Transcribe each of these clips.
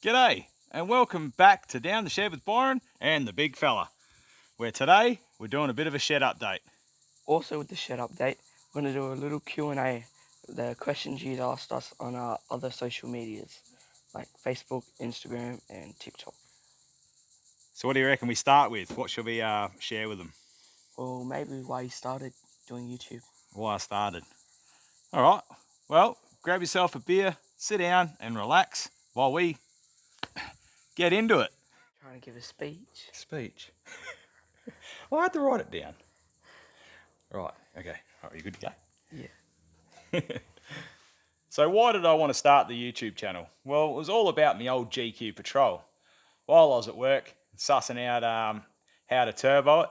G'day and welcome back to Down the Shed with Byron and the big fella, where today we're doing a bit of a shed update. Also with the shed update, we're going to do a little Q&A, the questions you'd asked us on our other social medias, like Facebook, Instagram and TikTok. So what do you reckon we start with? What should we share with them? Or maybe why you started doing YouTube. Why I started. All right, well, grab yourself a beer, sit down and relax while we get into it. Trying to give a speech. Speech. Well, I had to write it down. Right, okay. All right, you good to go? Yeah. So why did I want to start the YouTube channel? Well, it was all about my old GQ Patrol. While I was at work, sussing out how to turbo it,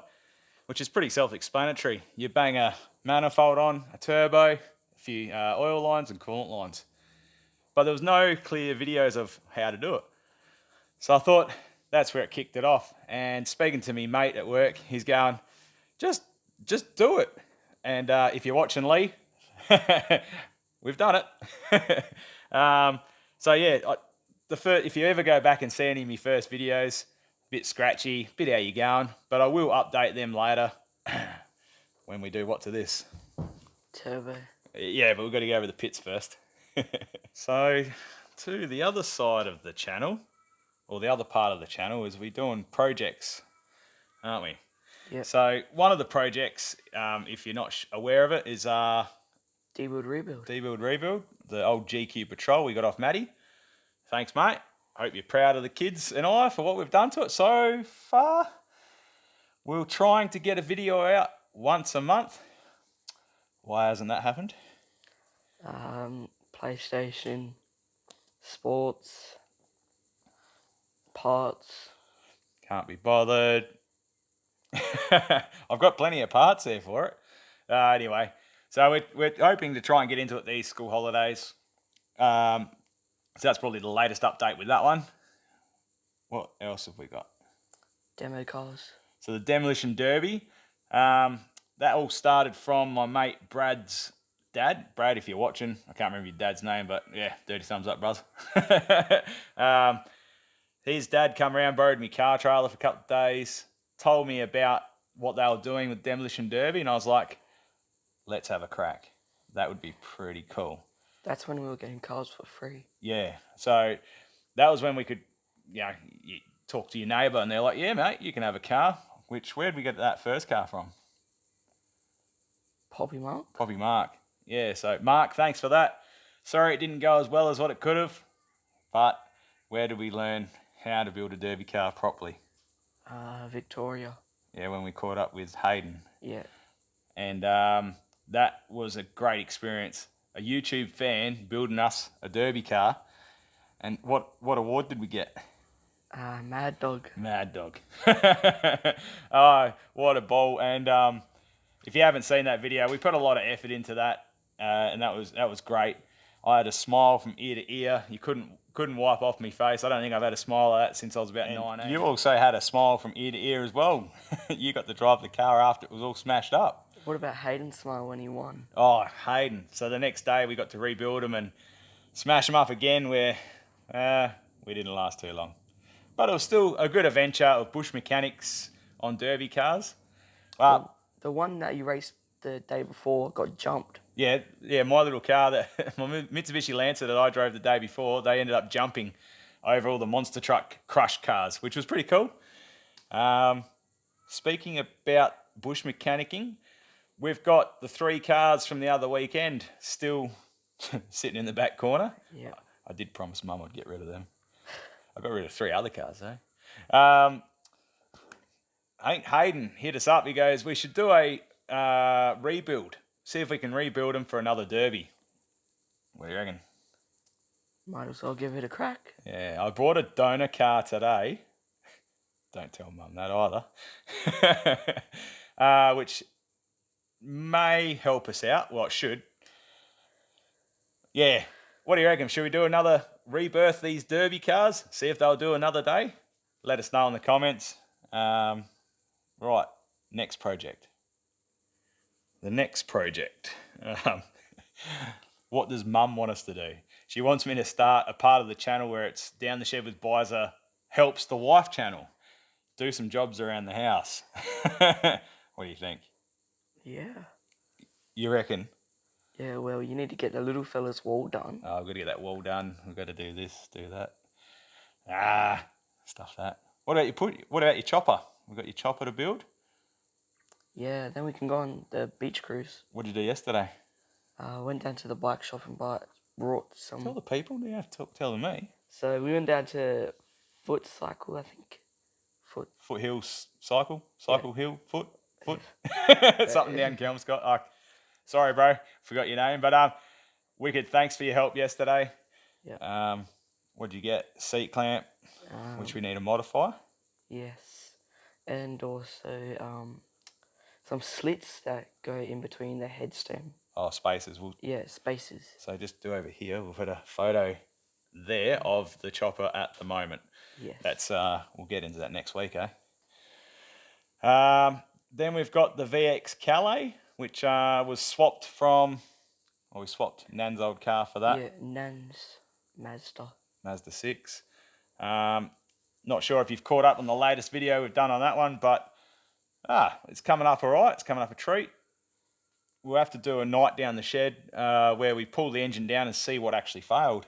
which is pretty self-explanatory. You bang a manifold on, a turbo, a few oil lines and coolant lines. But there was no clear videos of how to do it. So I thought that's where it kicked it off. And speaking to me mate at work, he's going, just do it. And if you're watching Lee, we've done it. So yeah, if you ever go back and see any of my first videos, a bit scratchy, bit how you going, but I will update them later when we do what to this. Turbo. Yeah, but we've got to go over the pits first. So to the other side of the channel, or the other part of the channel, is we're doing projects, aren't we? Yeah. So one of the projects, if you're not aware of it, is Debuild Rebuild. Debuild Rebuild, the old GQ Patrol we got off Matty. Thanks, mate. Hope you're proud of the kids and I for what we've done to it so far. We're trying to get a video out once a month. Why hasn't that happened? PlayStation, sports, parts. Can't be bothered. I've got plenty of parts there for it. Anyway, so we're hoping to try and get into it these school holidays. So that's probably the latest update with that one. What else have we got? Demo cars. So the Demolition Derby, that all started from my mate Brad's dad. Brad, if you're watching, I can't remember your dad's name, but yeah, dirty thumbs up, bros. His dad come around, borrowed me car trailer for a couple of days, told me about what they were doing with Demolition Derby, and I was like, let's have a crack. That would be pretty cool. That's when we were getting cars for free. Yeah, so that was when we could, you talk to your neighbour, and they're like, yeah, mate, you can have a car. Where'd we get that first car from? Poppy Mark. Poppy Mark. Yeah, so Mark, thanks for that. Sorry it didn't go as well as what it could have, but where did we learn how to build a derby car properly? Victoria. Yeah, when we caught up with Hayden. Yeah. And that was a great experience. A YouTube fan building us a derby car. And what award did we get? Mad Dog. Mad Dog. Oh, what a ball. And if you haven't seen that video, we put a lot of effort into that. And that was great. I had a smile from ear to ear. You couldn't wipe off my face. I don't think I've had a smile like that since I was about 19. You also had a smile from ear to ear as well. You got to drive the car after it was all smashed up. What about Hayden's smile when he won? Oh, Hayden. So the next day we got to rebuild them and smash them up again where we didn't last too long. But it was still a good adventure of bush mechanics on derby cars. The one that you raced the day before got jumped. Yeah, my little car, my Mitsubishi Lancer that I drove the day before, they ended up jumping over all the monster truck crushed cars, which was pretty cool. Speaking about bush mechanicking, we've got the 3 cars from the other weekend still sitting in the back corner. Yeah. I did promise Mum I'd get rid of them. I got rid of 3 other cars though. I think Hayden hit us up. He goes, we should do a rebuild. See if we can rebuild them for another derby. What do you reckon? Might as well give it a crack. Yeah, I brought a donor car today. Don't tell Mum that either. Which may help us out. Well, it should. Yeah. What do you reckon? Should we do another rebirth these derby cars? See if they'll do another day? Let us know in the comments. Right. Next project. The next project. What does Mum want us to do? She wants me to start a part of the channel where it's Down the Shed with Bizer helps the wife channel. Do some jobs around the house. What do you think? Yeah. You reckon? Yeah, well, you need to get the little fella's wall done. Oh, I've got to get that wall done. We've got to do this, do that. Stuff that. What about your chopper? We've got your chopper to build. Yeah, then we can go on the beach cruise. What did you do yesterday? Went down to the bike shop and brought some. Tell the people. You don't have to tell me. So we went down to Foot Cycle, I think. Foothills Cycle Hill, foot. Something down Kelmscott. Sorry, bro, forgot your name. But wicked, thanks for your help yesterday. Yeah. What did you get? Seat clamp, which we need to modify. Yes, and also some slits that go in between the headstem. Oh, spaces. Yeah, spaces. So just do over here. We'll put a photo there of the chopper at the moment. Yes. That's we'll get into that next week, eh? Then we've got the VX Calais, which was swapped from. Well, we swapped Nan's old car for that. Yeah, Nan's Mazda 6. Not sure if you've caught up on the latest video we've done on that one, but it's coming up all right. It's coming up a treat. We'll have to do a night down the shed where we pull the engine down and see what actually failed.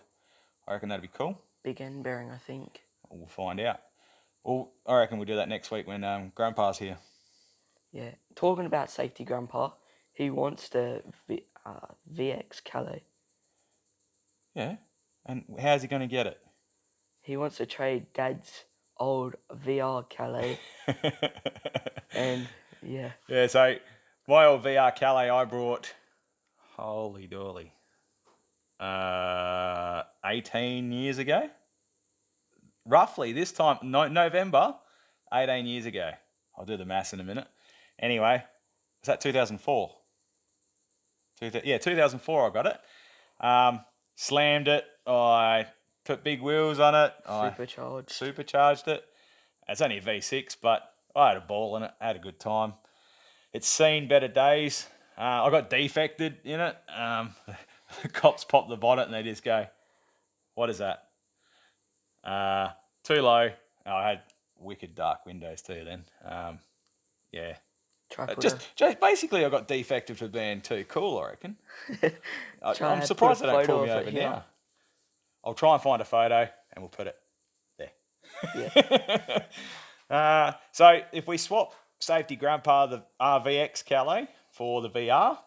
I reckon that'd be cool. Big end bearing, I think. We'll find out. Well, I reckon we'll do that next week when Grandpa's here. Yeah, talking about safety, Grandpa, he wants the VX Calais. Yeah, and how's he going to get it? He wants to trade Dad's old VR Calais. And, yeah. Yeah, so my old VR Calais I brought, holy dolly, 18 years ago. Roughly this time, November, 18 years ago. I'll do the maths in a minute. Anyway, was that 2004? 2004 I got it. Slammed it. I put big wheels on it. Supercharged it. It's only a V6, but I had a ball in it. I had a good time. It's seen better days. I got defected in it. The cops popped the bonnet and they just go, "What is that?" Too low. I had wicked dark windows too then. Yeah. Just basically I got defected for being too cool, I reckon. I'm surprised they don't pull me over now. I'll try and find a photo and we'll put it there. Yeah. So if we swap Safety Grandpa the RVX Calais for the VR,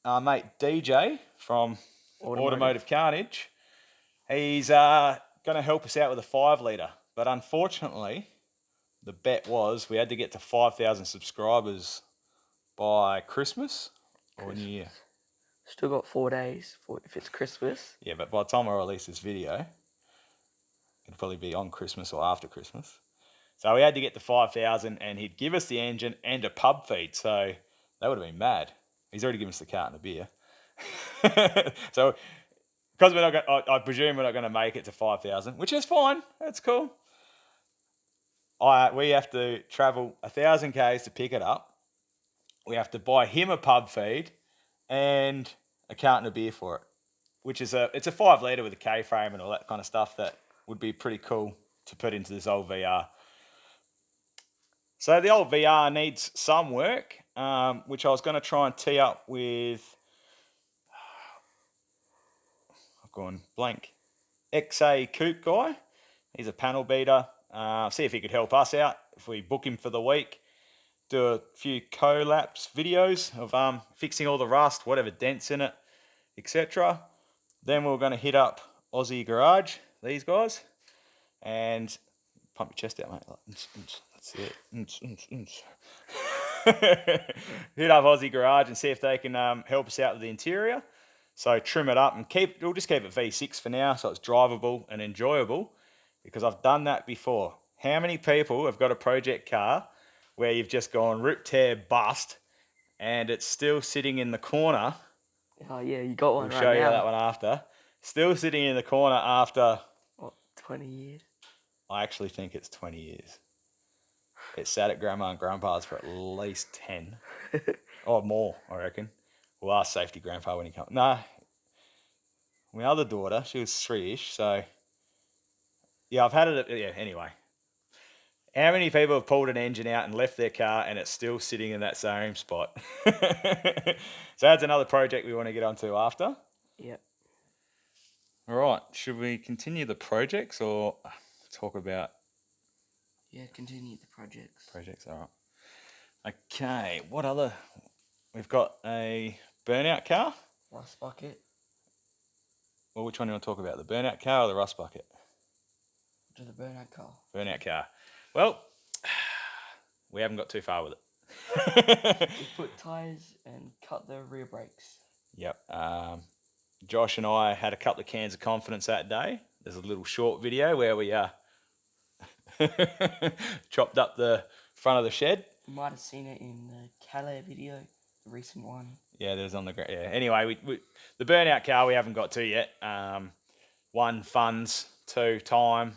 our mate DJ from Automotive Carnage, he's going to help us out with a 5 litre. But unfortunately, the bet was we had to get to 5,000 subscribers by Christmas or New Year. Still got 4 days if it's Christmas. Yeah, but by the time I release this video, it'll probably be on Christmas or after Christmas. So we had to get to 5,000 and he'd give us the engine and a pub feed. So that would have been mad. He's already given us the cart and a beer. So because I presume we're not going to make it to 5,000, which is fine. That's cool. We have to travel 1,000 k's to pick it up. We have to buy him a pub feed and a carton of beer for it, which is it's a 5 litre with a K-frame and all that kind of stuff that would be pretty cool to put into this old VR. So the old VR needs some work, which I was going to try and tee up with, I've gone blank, XA Coupe guy. He's a panel beater. See if he could help us out if we book him for the week. Do a few collapse videos of fixing all the rust, whatever dents in it, etc. Then we're going to hit up Aussie Garage, these guys, and pump your chest out, mate. That's it. Hit up Aussie Garage and see if they can help us out with the interior. So trim it up and we'll just keep it V6 for now, so it's drivable and enjoyable. Because I've done that before. How many people have got a project car where you've just gone rip, tear, bust, and it's still sitting in the corner? Oh yeah, you got one We'll right show you now. that one after. Still sitting in the corner after... What, 20 years? I actually think it's 20 years. It sat at Grandma and Grandpa's for at least 10. Or more, I reckon. We'll ask Safety Grandpa when he comes. Nah, My other daughter, she was 3-ish, so yeah, I've had it. Yeah, anyway. How many people have pulled an engine out and left their car and it's still sitting in that same spot? So that's another project we want to get onto after. Yep. All right, should we continue the projects or talk about Yeah, continue the projects. projects? All right. Okay, what other? We've got a burnout car. Rust bucket. Well, which one do you want to talk about? The burnout car or the rust bucket? To the burnout car. Burnout car. Well, we haven't got too far with We it. put tyres and cut the rear brakes. Yep. Josh and I had a couple of cans of confidence that day. There's a little short video where we chopped up the front of the shed. You might have seen it in the Calais video, the recent one. Yeah, there's on the ground. Yeah. Anyway, we the burnout car we haven't got to yet. One, funds. Two, time.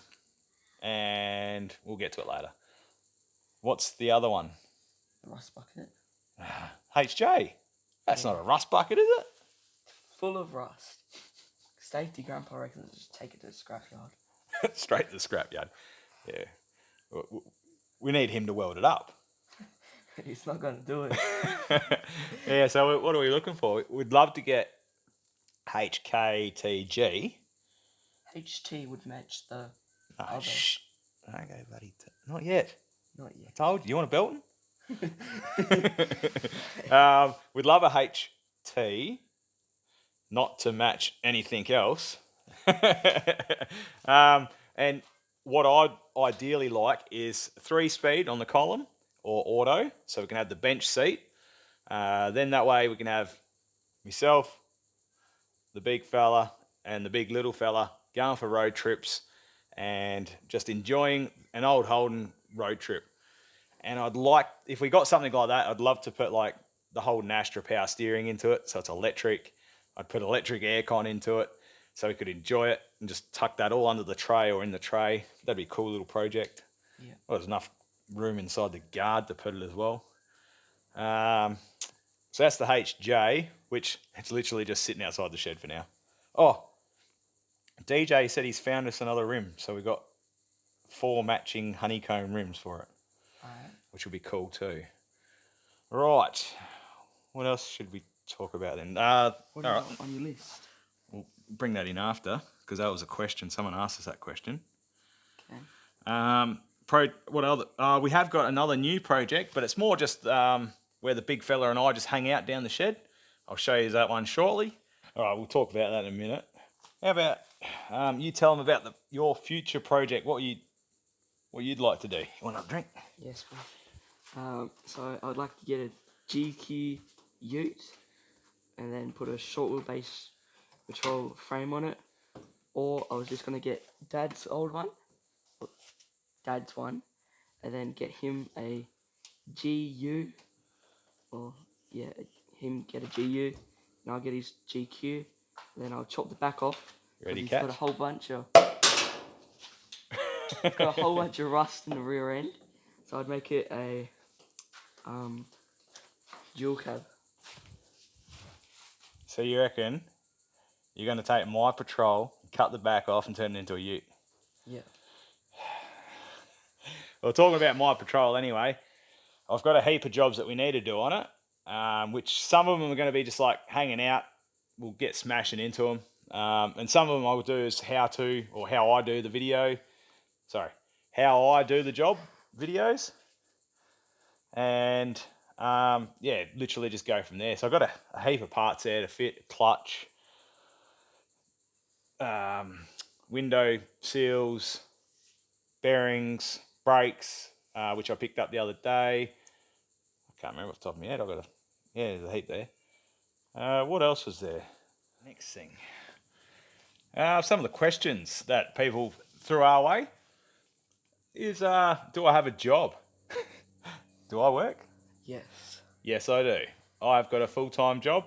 And we'll get to it later. What's the other one? The rust bucket. HJ. That's not a rust bucket, is it? Full of rust. Safety grandpa reckons just take it to the scrapyard. Straight to the scrapyard. Yeah. We need him to weld it up. He's not going to do it. Yeah, so what are we looking for? We'd love to get HKTG. HT would match the Oh, other. Okay, buddy. Not yet. Not I yet. told you. You want a Belton? We'd love a HT, not to match anything else. And what I'd ideally like is 3-speed on the column or auto, so we can have the bench seat. Then that way we can have myself, the big fella, and the big little fella going for road trips and just enjoying an old Holden road trip. And I'd like, if we got something like that, I'd love to put like the Holden Astra power steering into it, so it's electric. I'd put electric aircon into it so we could enjoy it and just tuck that all under the tray or in the tray. That'd be a cool little project. Yeah. Well, there's enough room inside the guard to put it as well. So that's the HJ, which it's literally just sitting outside the shed for now. Oh, DJ said he's found us another rim, so we've got 4 matching honeycomb rims for it, Alright. which will be cool too. Right, what else should we talk about then? What do you got on your list? We'll bring that in after, because that was a question. Someone asked us that question. Okay. What other? We have got another new project, but it's more just where the big fella and I just hang out down the shed. I'll show you that one shortly. All right, we'll talk about that in a minute. How about you tell them about your future project? What you'd like to do? You want a drink? Yes, please. So I would like to get a GQ Ute and then put a short wheelbase patrol frame on it. Or I was just going to get Dad's old one, Dad's one, and then get him a GU, or yeah, him get a GU, and I'll get his GQ, and then I'll chop the back off. Ready, He's catch? got a whole bunch of rust in the rear end, so I'd make it a dual cab. So you reckon you're going to take my patrol, cut the back off, and turn it into a ute? Yeah. Well, talking about my patrol anyway, I've got a heap of jobs that we need to do on it, which some of them are going to be just like hanging out. We'll get smashing into them. And some of them I'll do is how I do the video. Sorry, how I do the job videos. And yeah, literally just go from there. So I've got a heap of parts there to fit: clutch, window seals, bearings, brakes, which I picked up the other day. I can't remember off the top of my head. There's a heap there. What else was there? Next thing. Some of the questions that people threw our way is, do I have a job? Do I work? Yes. Yes, I do. I've got a full-time job.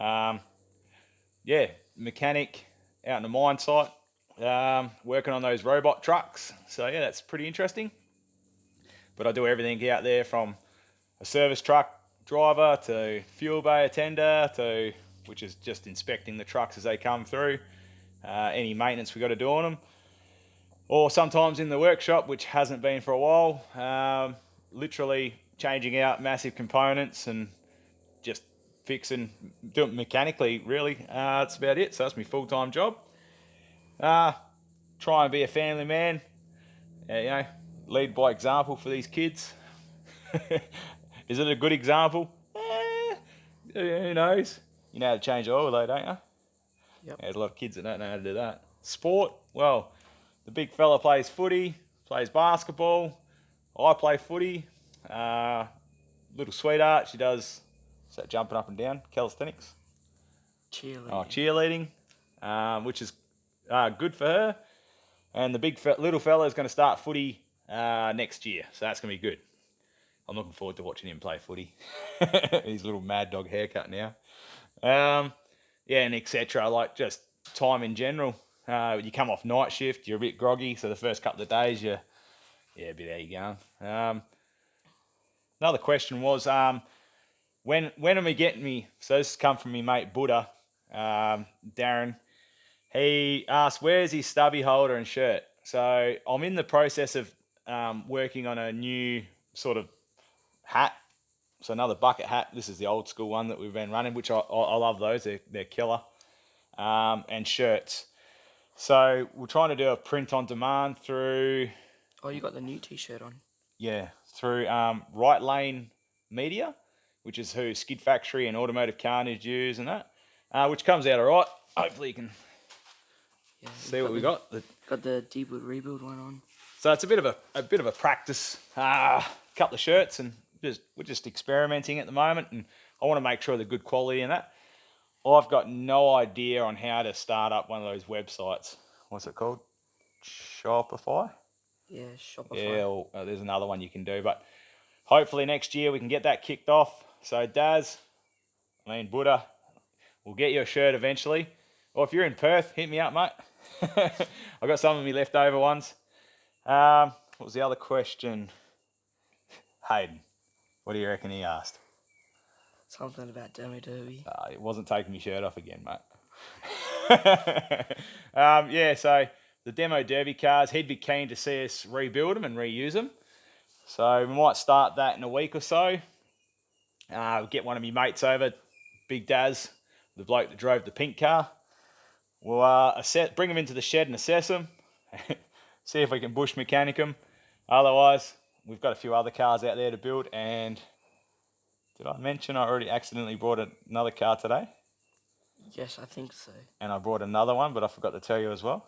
Yeah, mechanic out in the mine site, working on those robot trucks. So yeah, that's pretty interesting. But I do everything out there, from a service truck driver to fuel bay attender to which is just inspecting the trucks as they come through, any maintenance we got to do on them. Or sometimes in the workshop, which hasn't been for a while, literally changing out massive components and just fixing, doing it mechanically, really. That's about it. So that's my full-time job. Try and be a family man, lead by example for these kids. Is it a good example? Who knows? You know how to change oil though, don't you? Yep. There's a lot of kids that don't know how to do that. Sport, well, the big fella plays footy, plays basketball. I play footy. Little sweetheart, she does jumping up and down, calisthenics. Cheerleading. Which is good for her. And the little fella is going to start footy next year, so that's going to be good. I'm looking forward to watching him play footy. His little mad dog haircut now. And etc. Like just time in general. You come off night shift, you're a bit groggy, so the first couple of days a bit how you going. Another question was, when am I getting me? So this has come from me mate Buddha, Darren. He asked, where's his stubby holder and shirt? So I'm in the process of working on a new sort of hat. So another bucket hat. This is the old school one that we've been running, which I love those. They're killer. And shirts. So we're trying to do a print on demand through... Oh, you got the new t-shirt on. Yeah, through Right Lane Media, which is who Skid Factory and Automotive Carnage use and that, which comes out all right. Hopefully you can see what we got. Got the Deepwood Rebuild one on. So it's a bit of a practice, couple of shirts, and we're just experimenting at the moment, and I want to make sure they're good quality and that. I've got no idea on how to start up one of those websites. What's it called? Shopify? Yeah, Shopify. Yeah, or there's another one you can do, but hopefully next year we can get that kicked off. So Buddha, we'll get you a shirt eventually. Or if you're in Perth, hit me up, mate. I got some of my leftover ones. What was the other question? Hayden, what do you reckon he asked? Something about Demo Derby. It wasn't taking my shirt off again, mate. So the Demo Derby cars, he'd be keen to see us rebuild them and reuse them. So we might start that in a week or so. Get one of my mates over, Big Daz, the bloke that drove the pink car. We'll bring them into the shed and assess them. See if we can bush mechanic them. Otherwise, we've got a few other cars out there to build. And did I mention I already accidentally brought another car today? Yes, I think so. And I brought another one, but I forgot to tell you as well.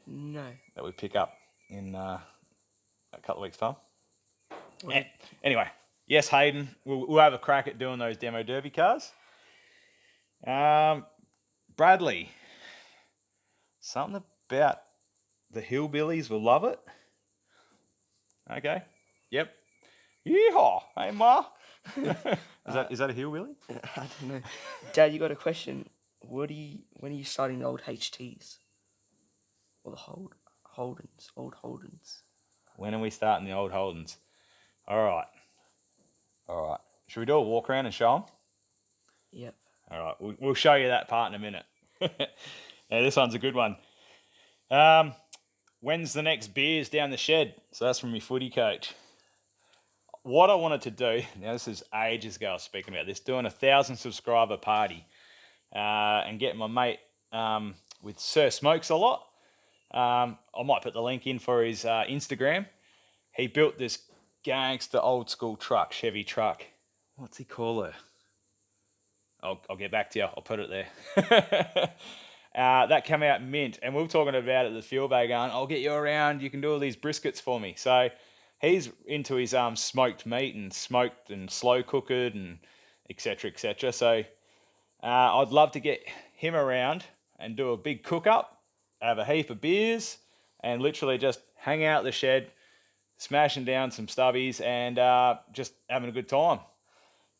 No. That we pick up in a couple of weeks' time. Anyway, yes, Hayden, we'll have a crack at doing those Demo Derby cars. Bradley, something about the hillbillies will love it. Okay. Yep. Yeehaw. Hey, Ma. Is that a hillbilly? I don't know. Dad, you got a question. When are you starting the old HTs? Or the old Holdens? When are we starting the old Holdens? All right. Should we do a walk around and show them? Yep. All right. We'll show you that part in a minute. Yeah, this one's a good one. When's the next beers down the shed? So that's from my footy coach. What I wanted to do, now this is ages ago I was speaking about this, doing a 1,000 subscriber party and getting my mate with Sir Smokes a lot. I might put the link in for his Instagram. He built this gangster old school truck, Chevy truck. What's he call it? I'll get back to you. I'll put it there. That came out mint, and we were talking about it at the fuel bay going, I'll get you around, you can do all these briskets for me. So he's into his smoked meat and smoked and slow cooked and etc. etc. So I'd love to get him around and do a big cook up, have a heap of beers, and literally just hang out the shed, smashing down some stubbies and just having a good time.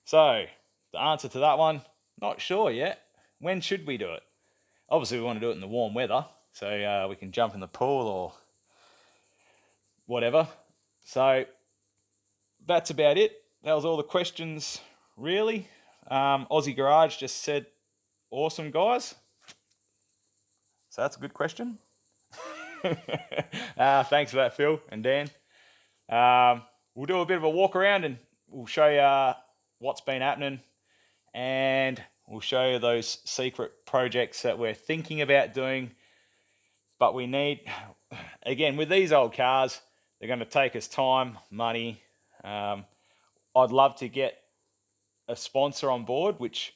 So the answer to that one, not sure yet. When should we do it? Obviously we want to do it in the warm weather, so we can jump in the pool or whatever. So that's about it. That was all the questions, really. Aussie Garage just said awesome, guys? So that's a good question. Thanks for that, Phil and Dan. We'll do a bit of a walk around and we'll show you what's been happening, and we'll show you those secret projects that we're thinking about doing. But we need, again, with these old cars, they're going to take us time, money. I'd love to get a sponsor on board, which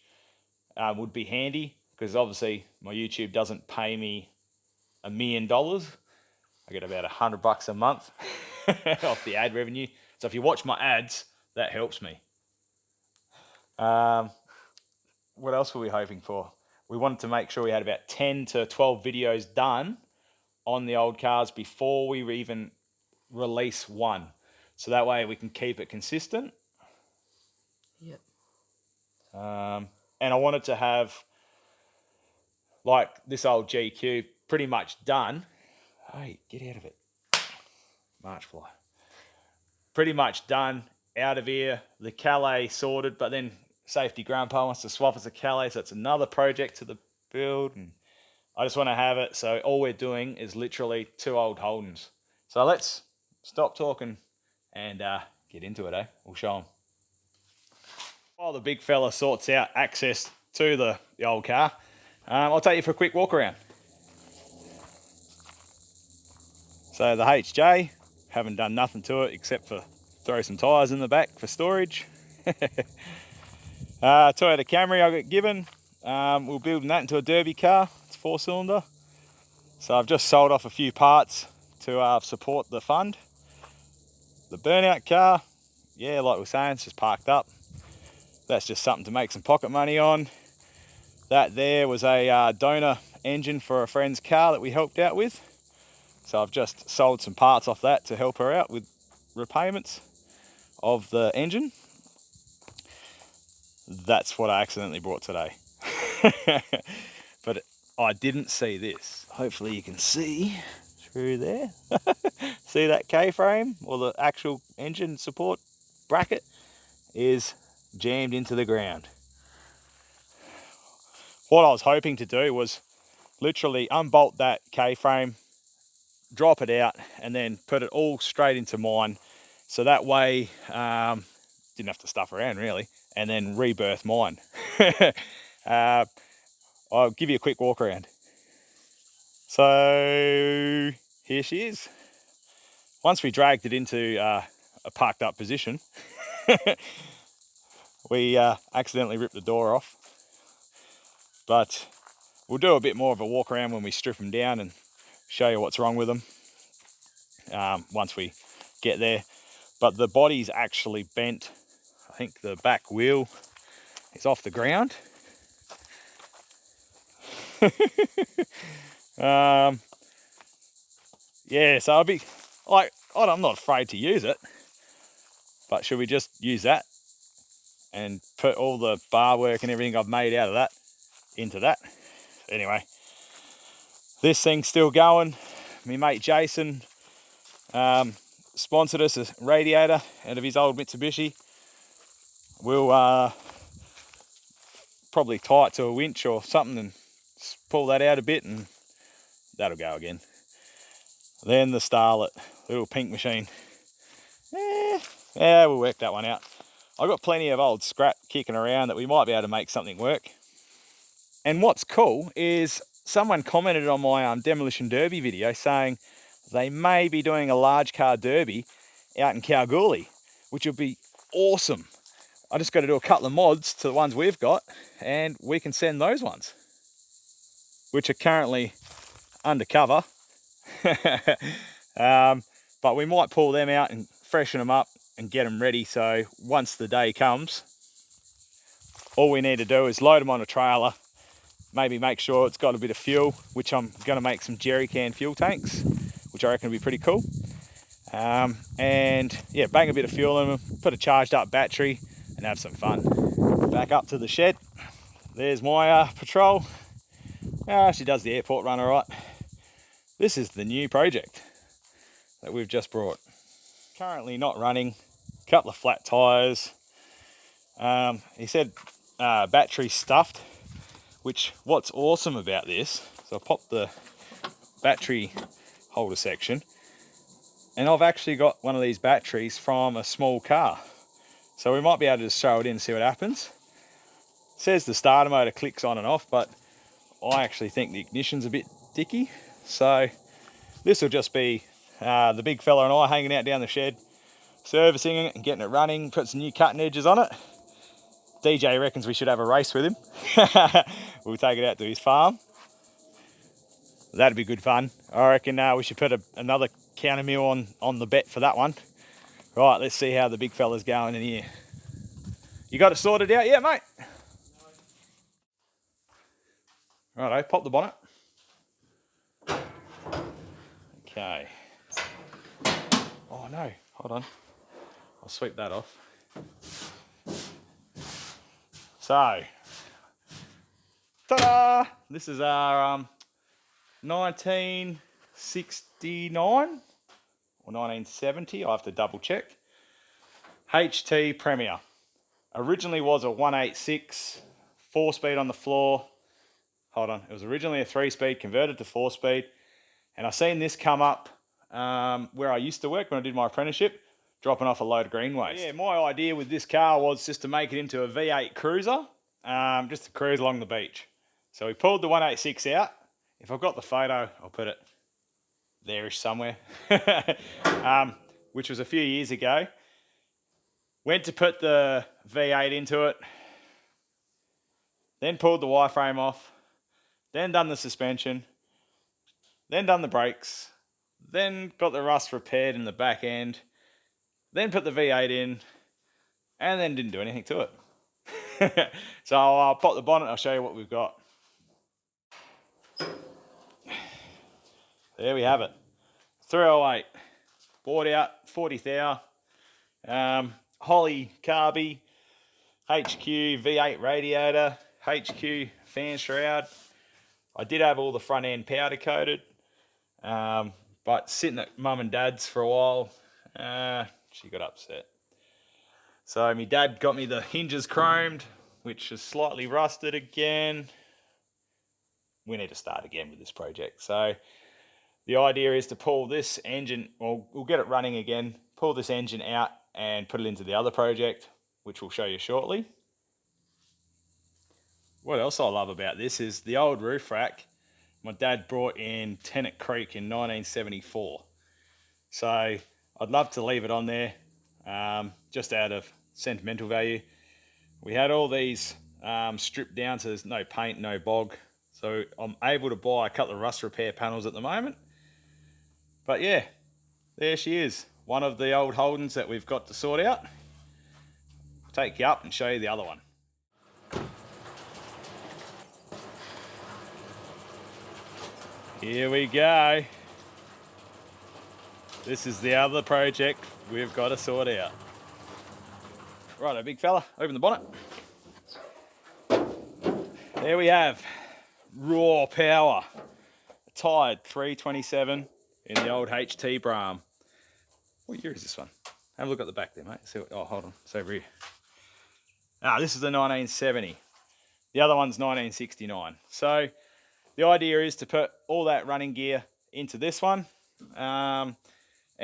would be handy, because obviously my YouTube doesn't pay me $1 million. I get about $100 a month off the ad revenue. So if you watch my ads, that helps me. What else were we hoping for? We wanted to make sure we had about 10 to 12 videos done on the old cars before we even release one. So that way we can keep it consistent. Yep. And I wanted to have, like, this old GQ pretty much done. Hey, get out of it. March fly. Pretty much done, out of here. The Calais sorted, but then Safety Grandpa wants to swap us a Calais, so it's another project to the build. And I just want to have it, so all we're doing is literally 2 old Holdens. So let's stop talking and get into it, eh? We'll show them. While the big fella sorts out access to the old car, I'll take you for a quick walk around. So the HJ, haven't done nothing to it except for throw some tyres in the back for storage. Toyota Camry I got given. We're building that into a derby car. It's 4-cylinder. So I've just sold off a few parts to support the fund. The Burnout car, yeah, like we're saying, it's just parked up. That's just something to make some pocket money on. That there was a donor engine for a friend's car that we helped out with. So I've just sold some parts off that to help her out with repayments of the engine. That's what I accidentally brought today. But I didn't see this. Hopefully you can see through there. See that K-frame, or the actual engine support bracket is jammed into the ground. What I was hoping to do was literally unbolt that K-frame, drop it out, and then put it all straight into mine. So that way, didn't have to stuff around really, and then rebirth mine. I'll give you a quick walk around. So here she is. Once we dragged it into a parked up position, we accidentally ripped the door off. But we'll do a bit more of a walk around when we strip them down and show you what's wrong with them once we get there. But the body's actually bent. I think the back wheel is off the ground. Yeah, so I'll be like, I'm not afraid to use it, but should we just use that and put all the bar work and everything I've made out of that into that? Anyway, this thing's still going. My mate Jason sponsored us a radiator out of his old Mitsubishi. We'll probably tie it to a winch or something and pull that out a bit, and that'll go again. Then the Starlet, little pink machine. Yeah, we'll work that one out. I've got plenty of old scrap kicking around that we might be able to make something work. And what's cool is someone commented on my Demolition Derby video saying they may be doing a large car derby out in Kalgoorlie, which would be awesome. I just got to do a couple of mods to the ones we've got, and we can send those ones, which are currently undercover. But we might pull them out and freshen them up and get them ready, so once the day comes, all we need to do is load them on a trailer, maybe make sure it's got a bit of fuel, which I'm going to make some jerry can fuel tanks, which I reckon will be pretty cool. And yeah, bang a bit of fuel in them, put a charged up battery, and have some fun. Back up to the shed. There's my patrol. She does the airport run all right. This is the new project that we've just brought. Currently not running, couple of flat tyres. He said battery stuffed, What's awesome about this, so I popped the battery holder section, and I've actually got one of these batteries from a small car. So we might be able to just throw it in and see what happens. It says the starter motor clicks on and off, but I actually think the ignition's a bit dicky. So this will just be the big fella and I hanging out down the shed, servicing it and getting it running, put some new cutting edges on it. DJ reckons we should have a race with him. We'll take it out to his farm. That'd be good fun. I reckon we should put another counter mill on the bet for that one. Right, let's see how the big fella's going in here. You got it sorted out yet, mate? Righto, pop the bonnet. Okay. Oh no, hold on. I'll sweep that off. So, ta-da! This is our 1969 or 1970, I have to double check. HT Premier. Originally was a 186, 4-speed on the floor. Hold on, it was originally a 3-speed, converted to 4-speed. And I seen this come up where I used to work when I did my apprenticeship, dropping off a load of green waste. Yeah, my idea with this car was just to make it into a V8 cruiser, just to cruise along the beach. So we pulled the 186 out. If I've got the photo, I'll put it there-ish somewhere, which was a few years ago. Went to put the V8 into it, then pulled the wireframe off, then done the suspension, then done the brakes, then got the rust repaired in the back end, then put the V8 in, and then didn't do anything to it. So I'll pop the bonnet, I'll show you what we've got. There we have it. 308. Bought out, 40,000. Holly carby, HQ V8 radiator, HQ fan shroud. I did have all the front end powder coated, but sitting at mum and dad's for a while, she got upset. So my dad got me the hinges chromed, which is slightly rusted again. We need to start again with this project. So the idea is to pull this engine, well, we'll get it running again, pull this engine out and put it into the other project, which we'll show you shortly. What else I love about this is the old roof rack my dad brought in Tennant Creek in 1974. So I'd love to leave it on there, just out of sentimental value. We had all these stripped down so there's no paint, no bog. So I'm able to buy a couple of rust repair panels at the moment. But yeah, there she is. One of the old Holdens that we've got to sort out. I'll take you up and show you the other one. Here we go. This is the other project we've got to sort out. Righto, big fella, open the bonnet. There we have raw power. A tired 327 in the old HT Bram. What year is this one? Have a look at the back there, mate. See what, oh, hold on, it's over here. This is the 1970. The other one's 1969. So the idea is to put all that running gear into this one and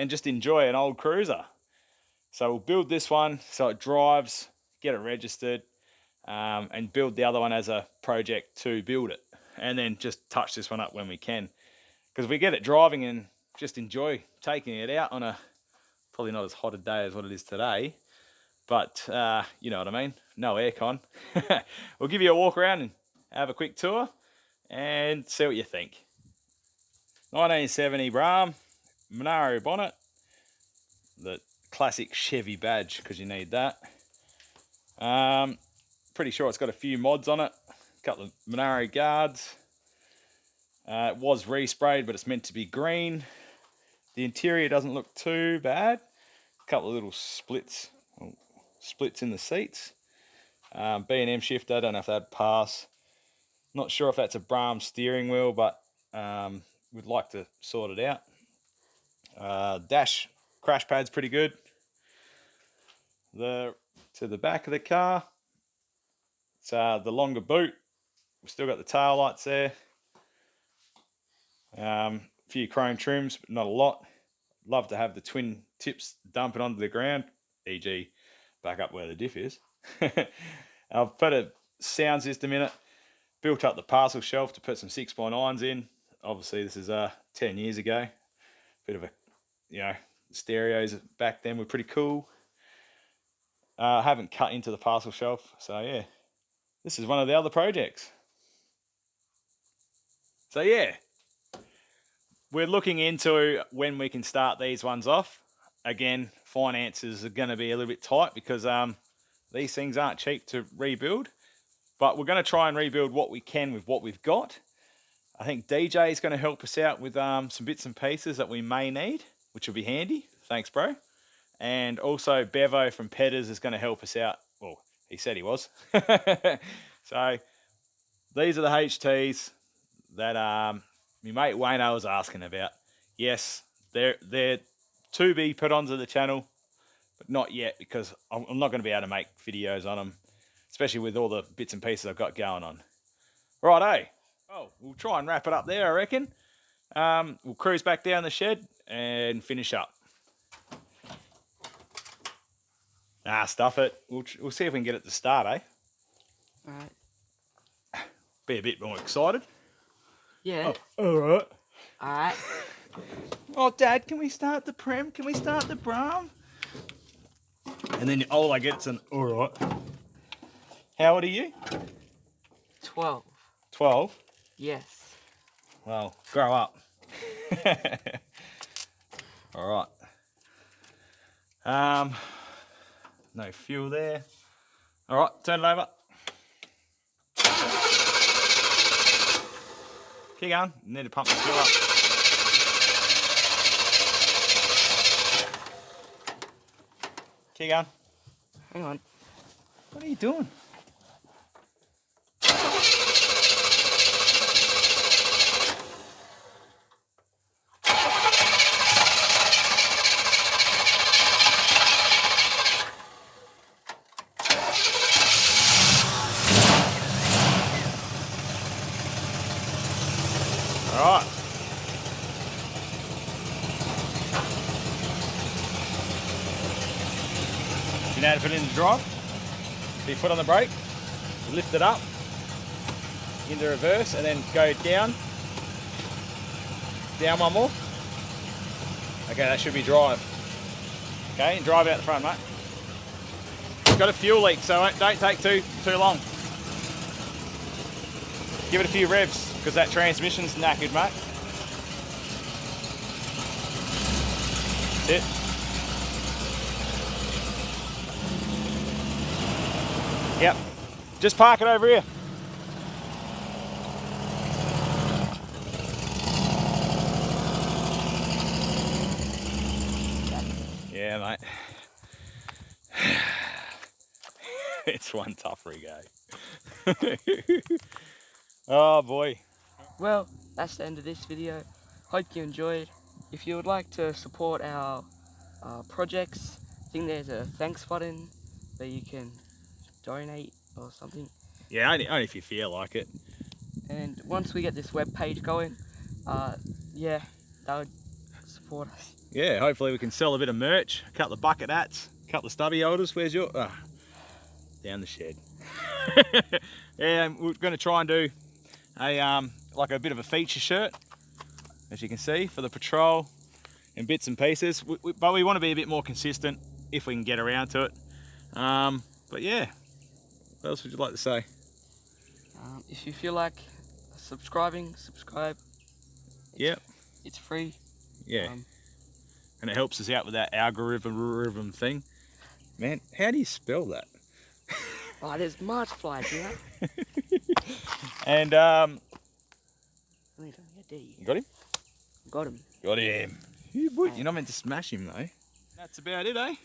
just enjoy an old cruiser. So we'll build this one so it drives, get it registered, and build the other one as a project to build it. And then just touch this one up when we can. Because we get it driving and just enjoy taking it out on a, probably not as hot a day as what it is today, but you know what I mean, no aircon. We'll give you a walk around and have a quick tour and see what you think. 1970 Bram, Monaro bonnet, the classic Chevy badge because you need that. Pretty sure it's got a few mods on it, a couple of Monaro guards. It was resprayed, but it's meant to be green. The interior doesn't look too bad. A couple of little splits in the seats. B&M shifter, I don't know if that'd pass. Not sure if that's a Bram steering wheel, but we'd like to sort it out. Dash crash pad's pretty good. To the back of the car, it's the longer boot. We've still got the tail lights there. A few chrome trims, but not a lot. Love to have the twin tips dumping onto the ground, e.g. back up where the diff is. I've put a sound system in it, built up the parcel shelf to put some 6x9s in. Obviously this is 10 years ago. Bit of a, you know, stereos back then were pretty cool. I haven't cut into the parcel shelf, so yeah, this is one of the other projects. So yeah, we're looking into when we can start these ones off. Again, finances are going to be a little bit tight because these things aren't cheap to rebuild, but we're going to try and rebuild what we can with what we've got. I think DJ is going to help us out with some bits and pieces that we may need, which will be handy. Thanks, bro. And also Bevo from Petters is going to help us out. Well, he said he was. So these are the HTs that my mate Wayno was asking about. Yes, they're to be put onto the channel, but not yet because I'm not going to be able to make videos on them, especially with all the bits and pieces I've got going on. Righto. Oh, we'll try and wrap it up there, I reckon. We'll cruise back down the shed and finish up. Stuff it. We'll see if we can get it to start, eh? Alright. Be a bit more excited. Yeah. Oh, alright. Alright. Oh, Dad, can we start the Prem? Can we start the Bram? And then all I get's an alright. How old are you? 12. 12? Yes. Well, grow up. Alright. No fuel there. Alright, turn it over. Keep going. You need to pump the fuel up. Keep going. Hang on. What are you doing? Alright. You know how to put it in the drive? Put your foot on the brake, lift it up into reverse and then go down. Down one more. Okay, that should be drive. Okay, and drive out the front, mate. It's got a fuel leak, so don't take too long. Give it a few revs, because that transmission's knackered, mate. That's it. Yep. Just park it over here. Yeah, mate. It's one tough rego. Oh boy. Well, that's the end of this video. Hope you enjoyed. If you would like to support our projects, I think there's a thanks button where you can donate or something. Yeah, only if you feel like it. And once we get this web page going, yeah, that would support us. Yeah, hopefully we can sell a bit of merch, a couple of bucket hats, a couple of stubby holders. Where's your... down the shed. Yeah, we're going to try and do like a bit of a feature shirt, as you can see, for the patrol and bits and pieces. But we want to be a bit more consistent if we can get around to it. But yeah, what else would you like to say? If you feel like subscribe. Yep. It's free. Yeah. And it helps us out with that algorithm thing. Man, how do you spell that? Oh, there's March flies here. And You you got him? got him. Got him. You're not meant to smash him though. That's about it, eh?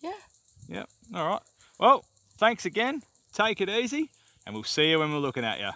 Yeah. Yep. All right. Well, thanks again. Take it easy, and we'll see you when we're looking at you.